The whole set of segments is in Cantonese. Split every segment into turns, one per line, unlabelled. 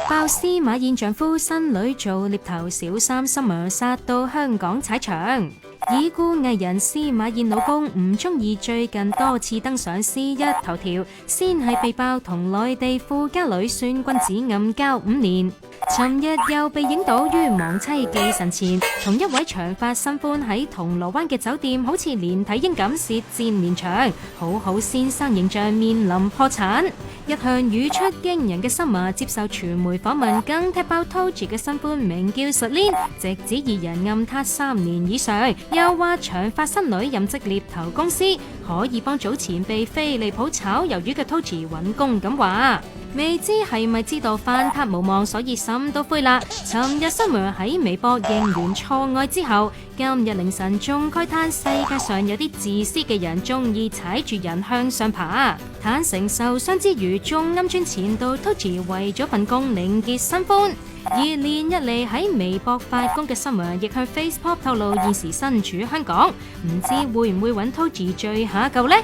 爆司馬燕丈夫新女做獵頭小三 Summer 殺到香港踩場。已故藝人司馬燕老公吳宗義最近多次登上 C1 頭條，先係被爆同內地富家女孫君子暗交5年。尋日又被影到於亡妻忌辰前，同一位長髮新歡喺銅鑼灣嘅酒店，好似連體嬰咁舌戰連場，好好先生形象面臨破產。一向語出驚人嘅 Summer 接受傳媒訪問，更踢爆 Toji 嘅新歡名叫 Celine， 直指二人暗撻3年以上，又話長髮新女任職獵頭公司，可以幫早前被飛利浦炒魷魚嘅 Toji 揾工咁話。未知係咪知道翻撻無望，所以心都灰啦。尋日 Summer 喺微博認完錯愛之後，今日凌晨仲慨嘆世界上有啲自私嘅人中意踩住人向上爬，坦誠受傷之餘，仲暗轉前度 Toji 為咗份工另結新歡。而連日嚟喺微博發功嘅 Summer 亦向 Facebook 透露現時身處香港，唔知會唔會揾 Toji 聚下舊呢？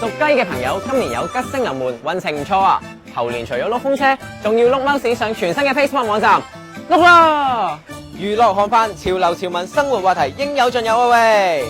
屬雞嘅朋友今年有吉星臨門，運程唔錯啊！猴年除咗碌風車，仲要碌貓屎上全新嘅 Facebook 網站，碌啦！
娛樂看翻，潮流潮文生活話題應有盡有啊喂！